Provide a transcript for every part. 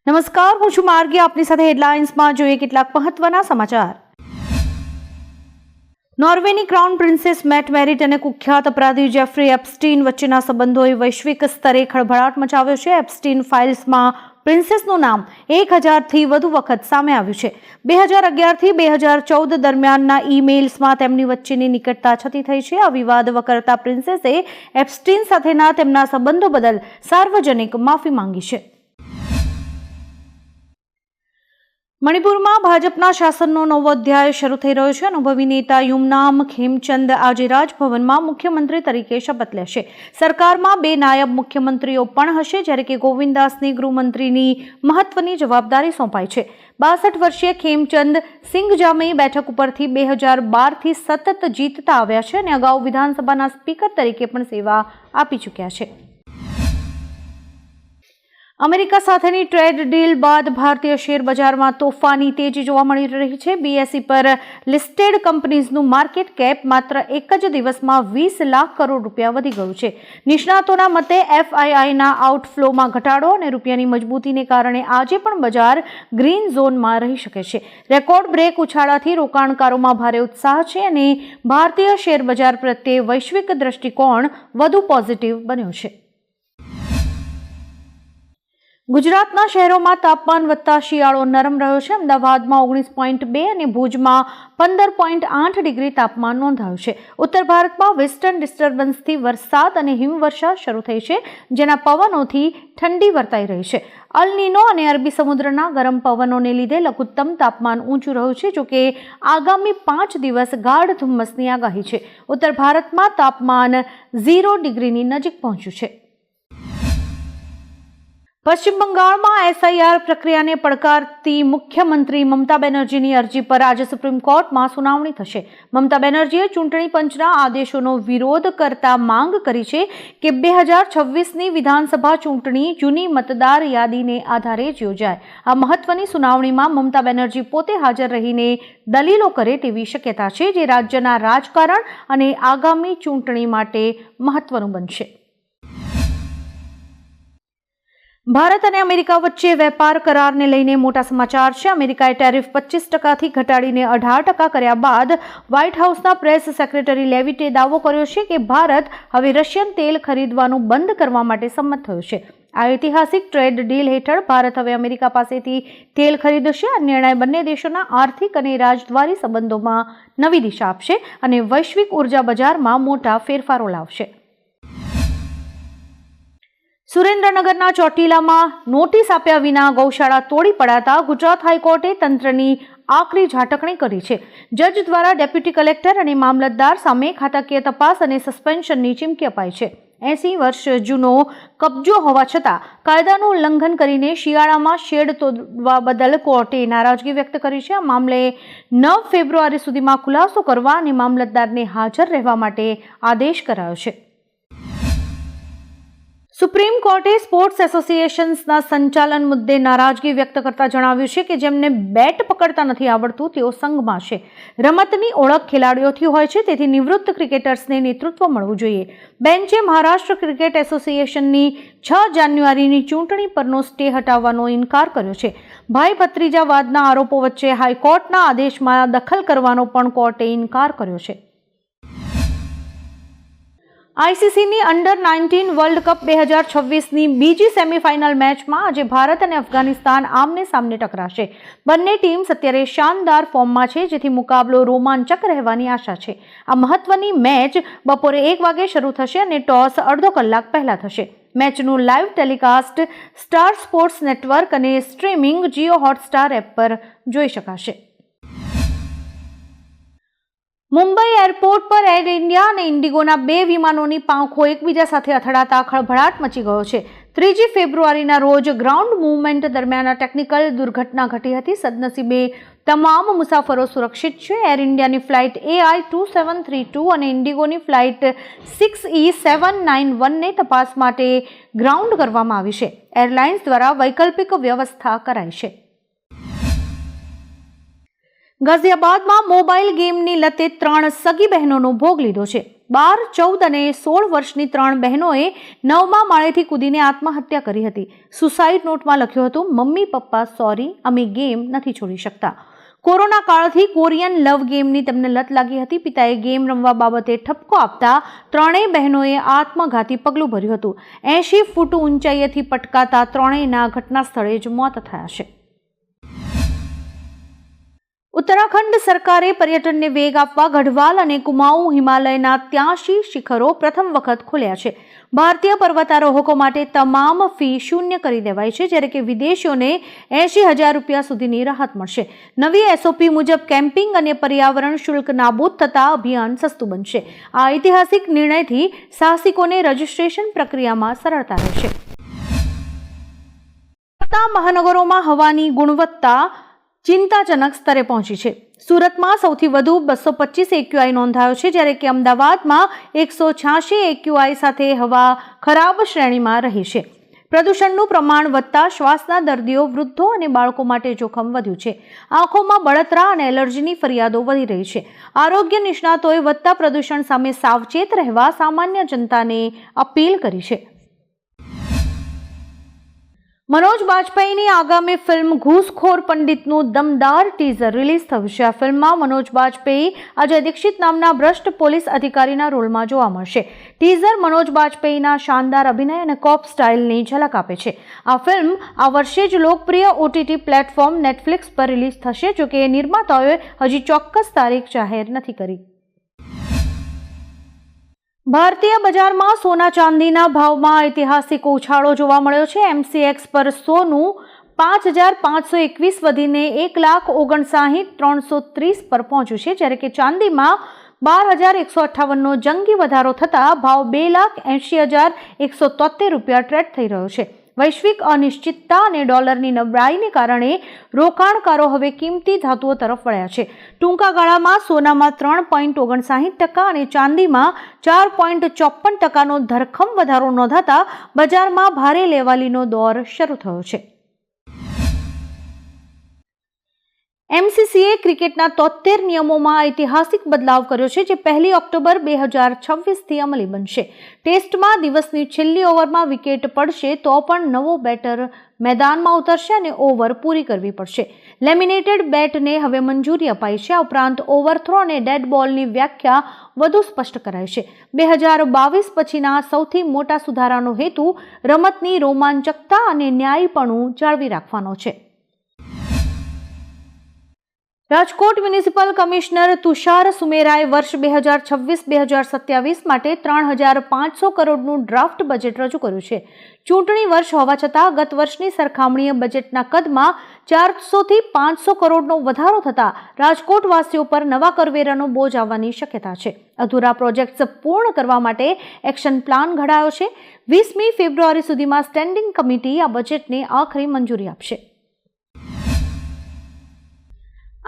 નમસ્કાર, હું છું માર્ગી. આપની સાથે હેડલાઇન્સમાં જોઈએ કેટલાક મહત્વના સમાચાર. નોર્વેની ક્રાઉન પ્રિન્સેસ મેટ મેરિટ અને કુખ્યાત અપરાધી જેફ્રી એપ્સ્ટીન વચ્ચેના સંબંધોએ વૈશ્વિક સ્તરે ખળભળાટ મચાવ્યો છે. એપ્સ્ટીન ફાઇલ્સમાં પ્રિન્સેસનું નામ 1000થી વધુ વખત સામે આવ્યું છે. 2011થી 2014 દરમિયાનના ઈમેલ્સમાં તેમની વચ્ચેની નિકટતા છતી થઈ છે. આ વિવાદ વકરતા પ્રિન્સેસે એપ્સ્ટીન સાથેના તેમના સંબંધો બદલ સાર્વજનિક માફી માંગી છે. મણિપુરમાં ભાજપના શાસનનો નવો અધ્યાય શરૂ થઈ રહ્યો છે. અનુભવી નેતા યુમનામ ખેમચંદ આજે રાજભવનમાં મુખ્યમંત્રી તરીકે શપથ લેશે. સરકારમાં 2 નાયબ મુખ્યમંત્રીઓ પણ હશે, જ્યારે કે ગોવિંદાસની ગૃહમંત્રીની મહત્વની જવાબદારી સોંપાઈ છે. 62 વર્ષીય ખેમચંદ સિંઘજામે બેઠક ઉપરથી 2012થી સતત જીતતા આવ્યા છે અને અગાઉ વિધાનસભાના સ્પીકર તરીકે પણ સેવા આપી ચૂક્યા છે. અમેરિકા સાથેની ટ્રેડ ડીલ બાદ ભારતીય શેર બજારમાં તોફાની તેજી જોવા મળી રહી છે. બીએસઈ પર લિસ્ટેડ કંપનીઝનું માર્કેટ કેપ માત્ર એક જ દિવસમાં 20 લાખ કરોડ રૂપિયા વધી ગયું છે. નિષ્ણાતોના મતે એફઆઈઆઈના આઉટફ્લોમાં ઘટાડો અને રૂપિયાની મજબૂતીને કારણે આજે પણ બજાર ગ્રીન ઝોનમાં રહી શકે છે. રેકોર્ડ બ્રેક ઉછાળાથી રોકાણકારોમાં ભારે ઉત્સાહ છે અને ભારતીય શેર બજાર પ્રત્યે વૈશ્વિક દ્રષ્ટિકોણ વધુ પોઝિટિવ બન્યો છે. ગુજરાતના શહેરોમાં તાપમાન વધતા શિયાળો નરમ રહ્યો છે. અમદાવાદમાં 19.2 અને ભુજમાં 15.8 ડિગ્રી તાપમાન નોંધાયું છે. ઉત્તર ભારતમાં વેસ્ટર્ન ડિસ્ટર્બન્સથી વરસાદ અને હિમવર્ષા શરૂ થઈ છે, જેના પવનોથી ઠંડી વર્તાઈ રહી છે. અલ નીનો અને અરબી સમુદ્રના ગરમ પવનોને લીધે લઘુત્તમ તાપમાન ઊંચું રહ્યું છે. જોકે આગામી 5 દિવસ ગાઢ ધુમ્મસની આગાહી છે. ઉત્તર ભારતમાં તાપમાન 0 ડિગ્રીની નજીક પહોંચ્યું છે. પશ્ચિમ બંગાળમાં એસઆઈઆર પ્રક્રિયાને પડકારતી મુખ્યમંત્રી મમતા બેનર્જીની અરજી પર આજે સુપ્રીમ કોર્ટમાં સુનાવણી થશે. મમતા બેનર્જીએ ચૂંટણી પંચના આદેશોનો વિરોધ કરતા માંગ કરી છે કે 2026ની વિધાનસભા ચૂંટણી જૂની મતદાર યાદીને આધારે જ યોજાય. આ મહત્વની સુનાવણીમાં મમતા બેનર્જી પોતે હાજર રહીને દલીલો કરે તેવી શક્યતા છે, જે રાજ્યના રાજકારણ અને આગામી ચૂંટણી માટે મહત્વનું બનશે. ભારત અને અમેરિકા વચ્ચે વેપાર કરારને લઈને મોટા સમાચાર છે. અમેરિકાએ ટેરિફ 25%થી ઘટાડીને 18% કર્યા બાદ વ્હાઇટ હાઉસના પ્રેસ સેક્રેટરી લેવિટે દાવો કર્યો છે કે ભારત હવે રશિયન તેલ ખરીદવાનું બંધ કરવા માટે સંમત થયું છે. આ ઐતિહાસિક ટ્રેડ ડીલ હેઠળ ભારત હવે અમેરિકા પાસેથી તેલ ખરીદશે. આ નિર્ણય બંને દેશોના આર્થિક અને રાજદ્વારી સંબંધોમાં નવી દિશા આપશે અને વૈશ્વિક ઉર્જા બજારમાં મોટા ફેરફારો લાવશે. સુરેન્દ્રનગરના ચોટીલામાં નોટિસ આપ્યા વિના ગૌશાળા તોડી પડાતા ગુજરાત હાઈકોર્ટે તંત્રની આકરી ઝાટકણી કરી છે. જજ દ્વારા ડેપ્યુટી કલેક્ટર અને મામલતદાર સામે ખાતાકીય તપાસ અને સસ્પેન્શનની ચીમકી અપાઈ છે. 80 વર્ષ જૂનો કબજો હોવા છતાં કાયદાનું ઉલ્લંઘન કરીને શિયાળામાં શેડ તોડવા બદલ કોર્ટે નારાજગી વ્યક્ત કરી છે. આ મામલે 9 ફેબ્રુઆરી સુધીમાં ખુલાસો કરવા અને મામલતદારને હાજર રહેવા માટે આદેશ કરાયો છે. સુપ્રીમ કોર્ટે સ્પોર્ટ્સ એસોસિએશન્સના સંચાલન મુદ્દે નારાજગી વ્યક્ત કરતા જણાવ્યું છે કે જેમને બેટ પકડતા નથી આવડતું તેઓ સંઘમાં છે. રમતની ઓળખ ખેલાડીઓથી હોય છે, તેથી નિવૃત્ત ક્રિકેટર્સને નેતૃત્વ મળવું જોઈએ. બેન્ચે મહારાષ્ટ્ર ક્રિકેટ એસોસિએશનની 6 જાન્યુઆરીની ચૂંટણી પરનો સ્ટે હટાવવાનો ઇનકાર કર્યો છે. ભાઈ ભત્રીજાવાદના આરોપો વચ્ચે હાઈકોર્ટના આદેશમાં દખલ કરવાનો પણ કોર્ટે ઇનકાર કર્યો છે. આઈસીસીની અંડર 19 વર્લ્ડ કપ 2026ની બીજી સેમીફાઇનલ મેચમાં આજે ભારત અને અફઘાનિસ્તાન આમને સામને ટકરાશે. બંને ટીમ્સ અત્યારે શાનદાર ફોર્મમાં છે, જેથી મુકાબલો રોમાંચક રહેવાની આશા છે. આ મહત્વની મેચ બપોરે 1 વાગે શરૂ થશે અને ટોસ અડધો કલાક પહેલા થશે. મેચનું live telecast Star Sports network અને સ્ટ્રીમિંગ જીઓ હોટસ્ટાર એપ પર જોઈ શકાશે. મુંબઈ એરપોર્ટ પર એર ઇન્ડિયા અને ઇન્ડિગોના 2 વિમાનોની પાંખો એકબીજા સાથે અથડાતા ખળભળાટ મચી ગયો છે. 3 ફેબ્રુઆરીના રોજ ગ્રાઉન્ડ મૂવમેન્ટ દરમિયાન ટેકનિકલ દુર્ઘટના ઘટી હતી. સદનસીબે તમામ મુસાફરો સુરક્ષિત છે. એર ઇન્ડિયાની ફ્લાઇટ AI2732 અને ઇન્ડિગોની ફ્લાઇટ 6E791ને તપાસ માટે ગ્રાઉન્ડ કરવામાં આવી છે. એરલાઇન્સ દ્વારા વૈકલ્પિક વ્યવસ્થા કરાઈ છે. ગાઝિયાબાદમાં મોબાઈલ ગેમની લતે 3 સગી બહેનોનો ભોગ લીધો છે. 12, 14 અને 16 વર્ષની 3 બહેનોએ 9મા માળેથી કૂદીને આત્મહત્યા કરી હતી. સુસાઇડ નોટમાં લખ્યું હતું, મમ્મી પપ્પા સોરી, અમે ગેમ નથી છોડી શકતા. કોરોના કાળથી કોરિયન લવ ગેમની તેમને લત લાગી હતી. પિતાએ ગેમ રમવા બાબતે ઠપકો આપતા ત્રણેય બહેનોએ આત્મઘાતી પગલું ભર્યું હતું. 80 ફૂટ ઊંચાઈએથી પટકાતા ત્રણેયના ઘટના સ્થળે જ મોત થયા છે. ઉત્તરાખંડ સરકારે પર્યટનને વેગ આપવા ગઢવાલ અને કુમાઉં હિમાલયના 83 શિખરો પ્રથમ વખત ખોલ્યા છે. ભારતીય પર્વતારોહકો માટે તમામ ફી શૂન્ય કરી દેવાઈ છે, જ્યારે કે વિદેશીઓને 80,000 રૂપિયા સુધીની રાહત મળશે. નવી એસઓપી મુજબ કેમ્પિંગ અને પર્યાવરણ શુલ્ક નાબૂદ થતા અભિયાન સસ્તું બનશે. આ ઐતિહાસિક નિર્ણયથી સાહસિકોને રજીસ્ટ્રેશન પ્રક્રિયામાં સરળતા રહેશે. મહાનગરોમાં હવાની ગુણવત્તા ચિંતાજનક સ્તરે પહોંચી છે. સુરતમાં સૌથી વધુ 225 AQI નોંધાયો છે, જ્યારે કે અમદાવાદમાં 186 AQI સાથે હવા ખરાબ શ્રેણીમાં રહી છે. પ્રદૂષણનું પ્રમાણ વધતા શ્વાસના દર્દીઓ, વૃદ્ધો અને બાળકો માટે જોખમ વધ્યું છે. આંખોમાં બળતરા અને એલર્જીની ફરિયાદો વધી રહી છે. આરોગ્ય નિષ્ણાતોએ વધતા પ્રદૂષણ સામે સાવચેત રહેવા સામાન્ય જનતાને અપીલ કરી છે. મનોજ બાજપેયીની આગામી ફિલ્મ ઘૂસખોર પંડિતનું દમદાર ટીઝર રિલીઝ થયું છે. આ ફિલ્મમાં મનોજ બાજપેયી અજય દીક્ષિત નામના ભ્રષ્ટ પોલીસ અધિકારીના રોલમાં જોવા મળશે. ટીઝર મનોજ બાજપેયીના શાનદાર અભિનય અને કોપ સ્ટાઇલની ઝલક આપે છે. આ ફિલ્મ આ વર્ષે જ લોકપ્રિય OTT પ્લેટફોર્મ નેટફ્લિક્સ પર રિલીઝ થશે, જોકે નિર્માતાઓએ હજી ચોક્કસ તારીખ જાહેર નથી કરી. ભારતીય બજારમાં સોના ચાંદીના ભાવમાં ઐતિહાસિક ઉછાળો જોવા મળ્યો છે. MCX પર સોનું 5,521 વધીને 1,59,330 પર પહોંચ્યું છે, જ્યારે કે ચાંદીમાં 12,158નો જંગી વધારો થતાં ભાવ 2,80,173 રૂપિયા ટ્રેડ થઈ રહ્યો છે. વૈશ્વિક અનિશ્ચિતતા અને ડોલરની નબળાઈને કારણે રોકાણકારો હવે કિંમતી ધાતુઓ તરફ વળ્યા છે. ટૂંકા ગાળામાં સોનામાં 3.59% અને ચાંદીમાં 4.54%નો ધરખમ વધારો નોંધાતા બજારમાં ભારે લેવાલીનો દોર શરૂ થયો છે. MCCએ ક્રિકેટના 73 નિયમોમાં ઐતિહાસિક બદલાવ કર્યો છે, જે 1 ઓક્ટોબર 2026થી અમલી બનશે. ટેસ્ટમાં દિવસની છેલ્લી ઓવરમાં વિકેટ પડશે તો પણ નવો બેટર મેદાનમાં ઉતરશે અને ઓવર પૂરી કરવી પડશે. લેમિનેટેડ બેટને હવે મંજૂરી અપાઈ છે. આ ઉપરાંત ઓવરથ્રો અને ડેડ બોલની વ્યાખ્યા વધુ સ્પષ્ટ કરાઈ છે. 2022 પછીના સૌથી મોટા સુધારાનો હેતુ રમતની રોમાંચકતા અને ન્યાયીપણું જાળવી રાખવાનો છે. રાજકોટ મ્યુનિસિપલ કમિશનર તુષાર સુમેરાએ વર્ષ 2026-2027 માટે 3,500 કરોડનું ડ્રાફ્ટ બજેટ રજૂ કર્યું છે. ચૂંટણી વર્ષ હોવા છતાં ગત વર્ષની સરખામણીએ બજેટના કદમાં 400થી 500 કરોડનો વધારો થતાં રાજકોટવાસીઓ પર નવા કરવેરાનો બોજ આવવાની શક્યતા છે. અધૂરા પ્રોજેક્ટ્સ પૂર્ણ કરવા માટે એક્શન પ્લાન ઘડાયો છે. 20મી ફેબ્રુઆરી સુધીમાં સ્ટેન્ડિંગ કમિટી આ બજેટને આખરી મંજૂરી આપશે.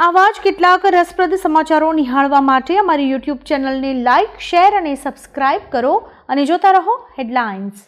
આવા જ કેટલાક રસપ્રદ સમાચારો નિહાળવા માટે અમારી YouTube ચેનલને લાઇક, શેર અને સબસ્ક્રાઇબ કરો અને જોતા રહો હેડલાઇન્સ.